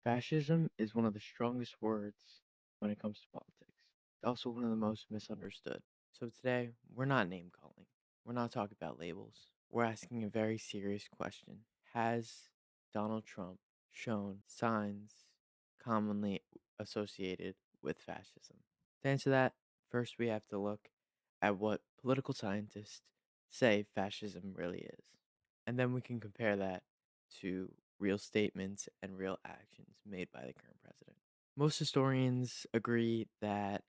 Fascism is one of the strongest words when it comes to politics. It's also one of the most misunderstood. So today, we're not name calling. We're not talking about labels. We're asking a very serious question. Has Donald Trump shown signs commonly associated with fascism? To answer that, first we have to look at what political scientists say fascism really is. And then we can compare that to real statements and real actions made by the current president. Most historians agree that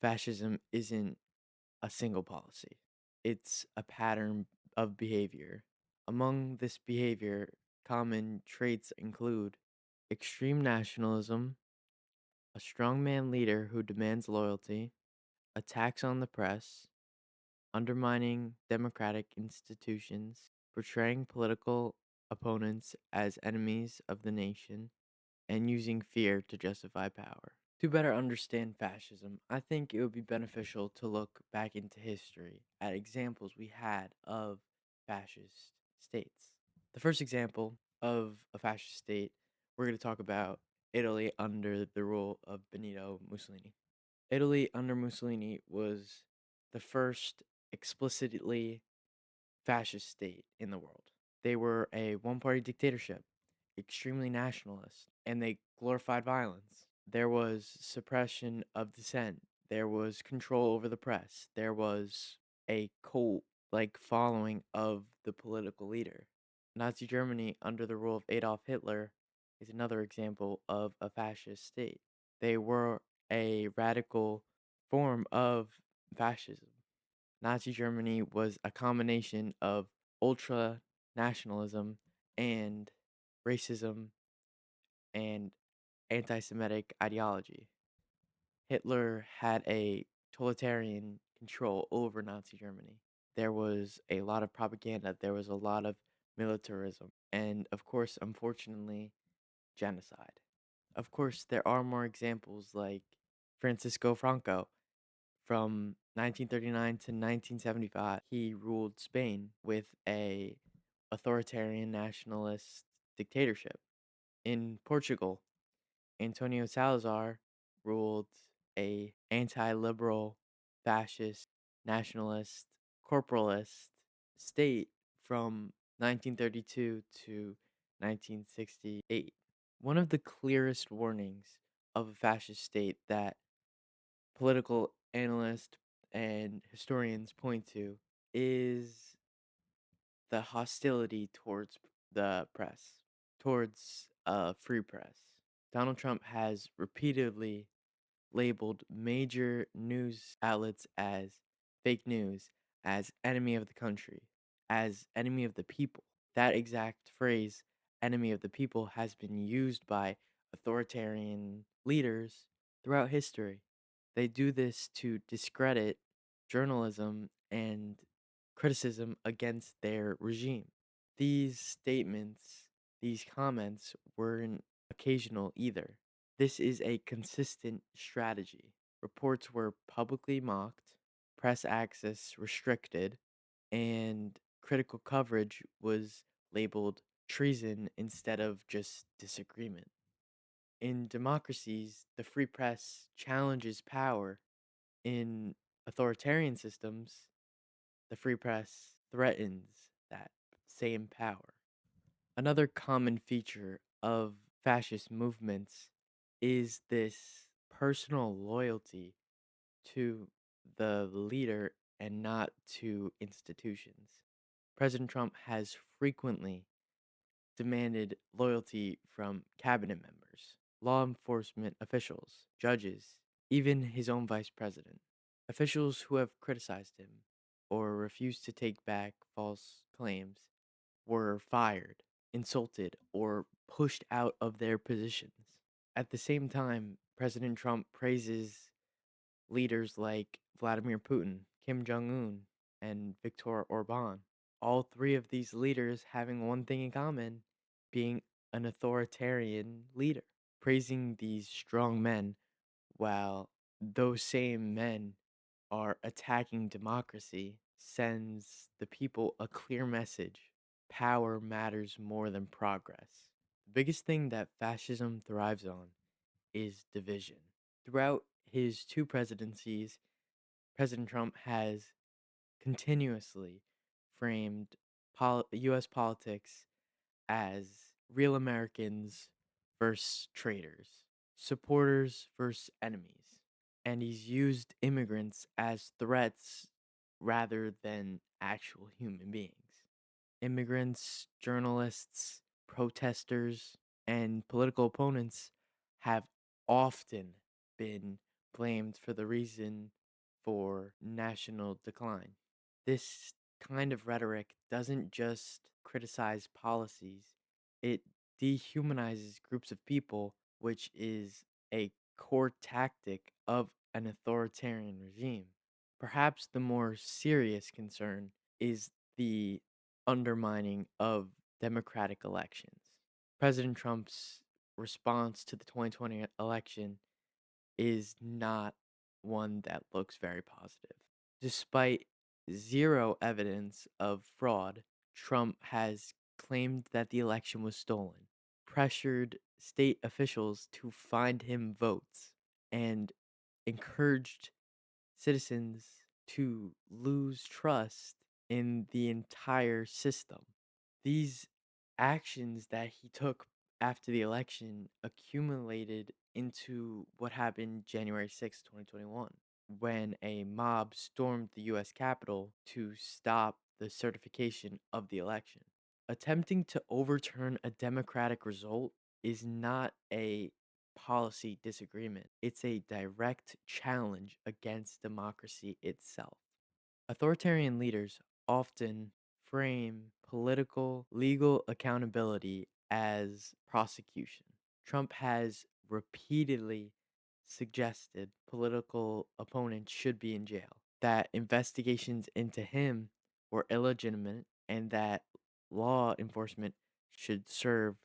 fascism isn't a single policy, it's a pattern of behavior. Among this behavior, common traits include extreme nationalism, a strongman leader who demands loyalty, attacks on the press, undermining democratic institutions, portraying political opponents as enemies of the nation, and using fear to justify power. To better understand fascism, I think it would be beneficial to look back into history at examples we had of fascist states. The first example of a fascist state, we're going to talk about Italy under the rule of Benito Mussolini. Italy under Mussolini was the first explicitly fascist state in the world. They were a one party dictatorship, extremely nationalist, and they glorified violence. There was suppression of dissent, there was control over the press, there was a cult like following of the political leader. Nazi Germany under the rule of Adolf Hitler is another example of a fascist state. They were a radical form of fascism. Nazi Germany was a combination of ultra nationalism and racism and anti Semitic ideology. Hitler had a totalitarian control over Nazi Germany. There was a lot of propaganda, there was a lot of militarism, and of course, unfortunately, genocide. Of course, there are more examples like Francisco Franco. From 1939 to 1975, he ruled Spain with a authoritarian nationalist dictatorship. In Portugal, Antonio Salazar ruled a anti-liberal, fascist, nationalist, corporalist state from 1932 to 1968. One of the clearest warnings of a fascist state that political analysts and historians point to is the hostility towards the press, towards free press. Donald Trump has repeatedly labeled major news outlets as fake news, as enemy of the country, as enemy of the people. That exact phrase, enemy of the people, has been used by authoritarian leaders throughout history. They do this to discredit journalism and criticism against their regime. These statements, these comments weren't occasional either. This is a consistent strategy. Reports were publicly mocked, press access restricted, and critical coverage was labeled treason instead of just disagreement. In democracies, the free press challenges power. In authoritarian systems, the free press threatens that same power. Another common feature of fascist movements is this personal loyalty to the leader and not to institutions. President Trump has frequently demanded loyalty from cabinet members, law enforcement officials, judges, even his own vice president. Officials who have criticized him or refused to take back false claims were fired, insulted, or pushed out of their positions. At the same time, President Trump praises leaders like Vladimir Putin, Kim Jong un, and Viktor Orban. All three of these leaders having one thing in common, being an authoritarian leader. Praising these strong men while those same men are attacking democracy sends the people a clear message. Power matters more than progress. The biggest thing that fascism thrives on is division. Throughout his two presidencies, President Trump has continuously framed U.S. politics as real Americans versus traitors, supporters versus enemies. And he's used immigrants as threats rather than actual human beings. Immigrants, journalists, protesters, and political opponents have often been blamed for the reason for national decline. This kind of rhetoric doesn't just criticize policies, it dehumanizes groups of people, which is a core tactic of an authoritarian regime. Perhaps the more serious concern is the undermining of democratic elections. President Trump's response to the 2020 election is not one that looks very positive. Despite zero evidence of fraud, Trump has claimed that the election was stolen, pressured state officials to find him votes, and encouraged citizens to lose trust in the entire system. These actions that he took after the election accumulated into what happened January 6th, 2021, when a mob stormed the US Capitol to stop the certification of the election. Attempting to overturn a democratic result is not a policy disagreement, it's a direct challenge against democracy itself. Authoritarian leaders often frame political legal accountability as prosecution. Trump has repeatedly suggested political opponents should be in jail, that investigations into him were illegitimate, and that law enforcement should serve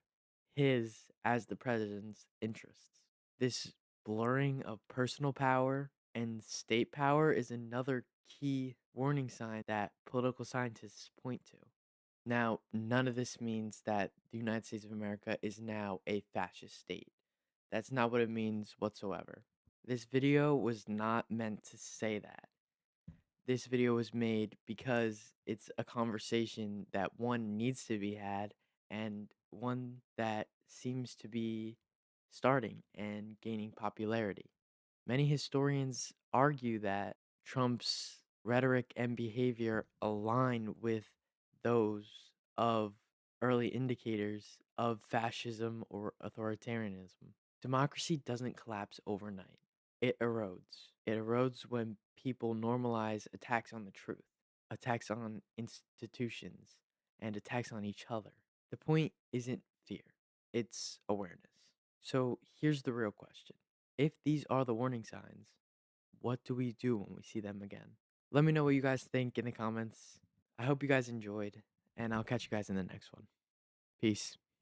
his, as the president's, interests. This blurring of personal power and state power is another key warning sign that political scientists point to. Now, none of this means that the United States of America is now a fascist state. That's not what it means whatsoever. This video was not meant to say that. This video was made because it's a conversation that one needs to be had and one that seems to be starting and gaining popularity. Many historians argue that Trump's rhetoric and behavior align with those of early indicators of fascism or authoritarianism. Democracy doesn't collapse overnight, it erodes. It erodes when people normalize attacks on the truth, attacks on institutions, and attacks on each other. The point isn't fear, it's awareness. So here's the real question. If these are the warning signs, what do we do when we see them again? Let me know what you guys think in the comments. I hope you guys enjoyed, and I'll catch you guys in the next one. Peace.